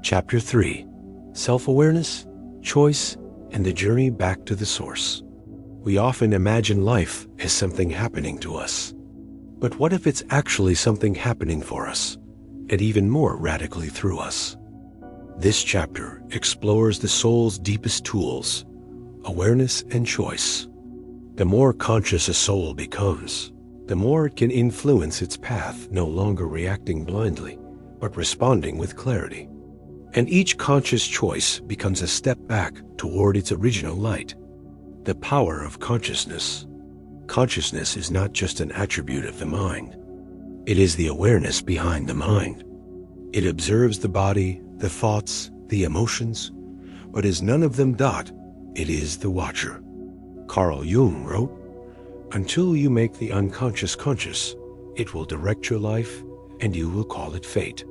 Chapter 3: Self-Awareness, Choice, and the Journey Back to the Source. We often imagine life as something happening to us. But what if it's actually something happening for us, and even more radically through us? This chapter explores the soul's deepest tools, awareness and choice. The more conscious a soul becomes, the more it can influence its path, no longer reacting blindly, but responding with clarity. And each conscious choice becomes a step back toward its original light. The power of consciousness. Consciousness is not just an attribute of the mind. It is the awareness behind the mind. It observes the body, the thoughts, the emotions, but as none of them dot, it is the watcher. Carl Jung wrote, "Until you make the unconscious conscious, it will direct your life and you will call it fate."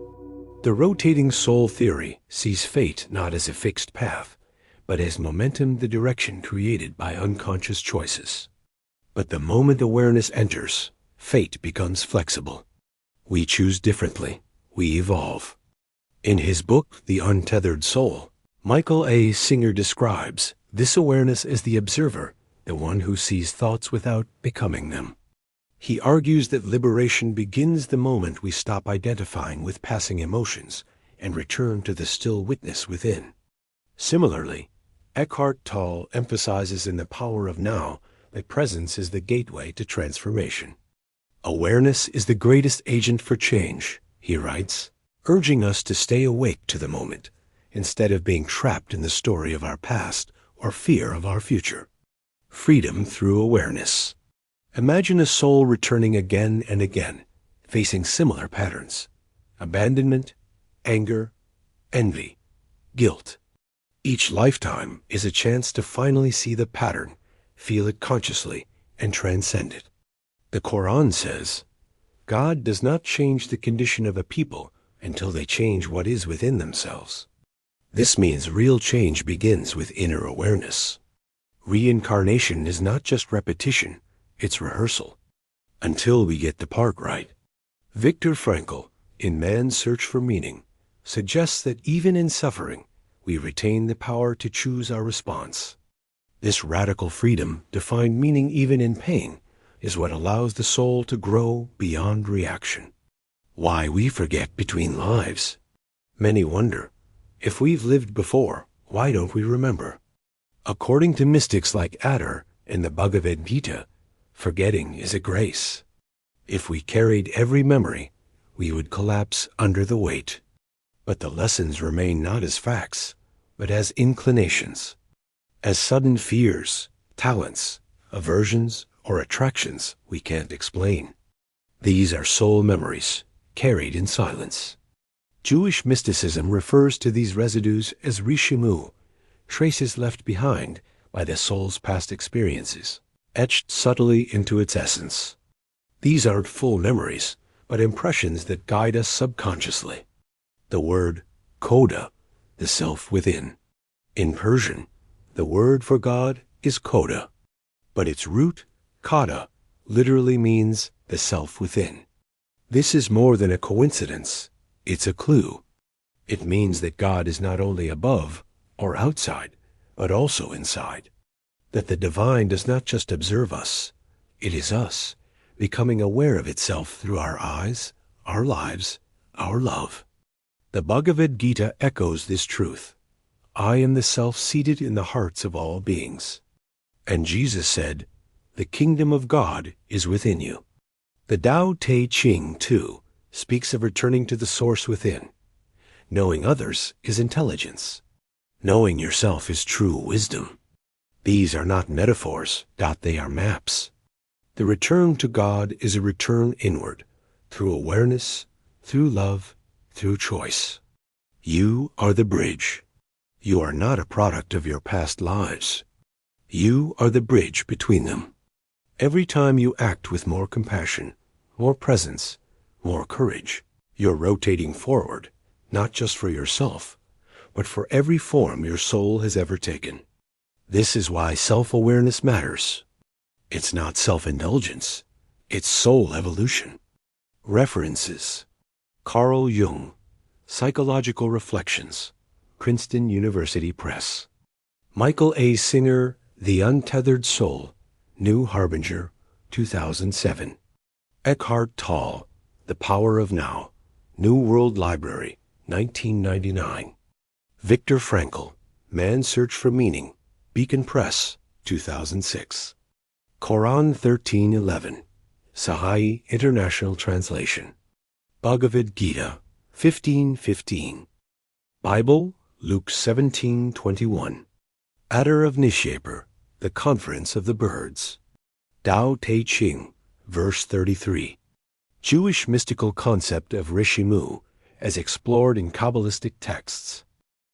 The rotating soul theory sees fate not as a fixed path, but as momentum, the direction created by unconscious choices. But the moment awareness enters, fate becomes flexible. We choose differently. We evolve. In his book, The Untethered Soul, Michael A. Singer describes this awareness as the observer, the one who sees thoughts without becoming them. He argues that liberation begins the moment we stop identifying with passing emotions and return to the still witness within. Similarly, Eckhart Tolle emphasizes in The Power of Now that presence is the gateway to transformation. Awareness is the greatest agent for change, he writes, urging us to stay awake to the moment instead of being trapped in the story of our past or fear of our future. Freedom through awareness. Imagine a soul returning again and again, facing similar patterns: abandonment, anger, envy, guilt. Each lifetime is a chance to finally see the pattern, feel it consciously, and transcend it. The Quran says, God does not change the condition of a people until they change what is within themselves. This means real change begins with inner awareness. Reincarnation is not just repetition, it's rehearsal, until we get the part right. Viktor Frankl, in Man's Search for Meaning, suggests that even in suffering, we retain the power to choose our response. This radical freedom to find meaning even in pain is what allows the soul to grow beyond reaction. Why we forget between lives. Many wonder, if we've lived before, why don't we remember? According to mystics like Adar in the Bhagavad Gita, forgetting is a grace. If we carried every memory, we would collapse under the weight. But the lessons remain not as facts, but as inclinations, as sudden fears, talents, aversions, or attractions we can't explain. These are soul memories, carried in silence. Jewish mysticism refers to these residues as rishimu, traces left behind by the soul's past experiences, etched subtly into its essence. These aren't full memories, but impressions that guide us subconsciously. The word Khoda, the self within. In Persian, the word for God is Khoda, but its root, Khada, literally means the self within. This is more than a coincidence, it's a clue. It means that God is not only above or outside, but also inside. That the divine does not just observe us, it is us, becoming aware of itself through our eyes, our lives, our love. The Bhagavad Gita echoes this truth. I am the self seated in the hearts of all beings. And Jesus said, the kingdom of God is within you. The Tao Te Ching, too, speaks of returning to the source within. Knowing others is intelligence. Knowing yourself is true wisdom. These are not metaphors, they are maps. The return to God is a return inward, through awareness, through love, through choice. You are the bridge. You are not a product of your past lives. You are the bridge between them. Every time you act with more compassion, more presence, more courage, you're rotating forward, not just for yourself, but for every form your soul has ever taken. This is why self-awareness matters. It's not self-indulgence, it's soul evolution. References: Carl Jung, Psychological Reflections, Princeton University Press. Michael A. Singer, The Untethered Soul, New Harbinger, 2007. Eckhart Tolle, The Power of Now, New World Library, 1999. Viktor Frankl, Man's Search for Meaning, Beacon Press, 2006. Quran 13:11, Sahai International Translation. Bhagavad Gita 15:15. Bible, Luke 17:21. Adder of Nishapur, The Conference of the Birds. Tao Te Ching, verse 33. Jewish mystical concept of Rishimu as explored in Kabbalistic texts.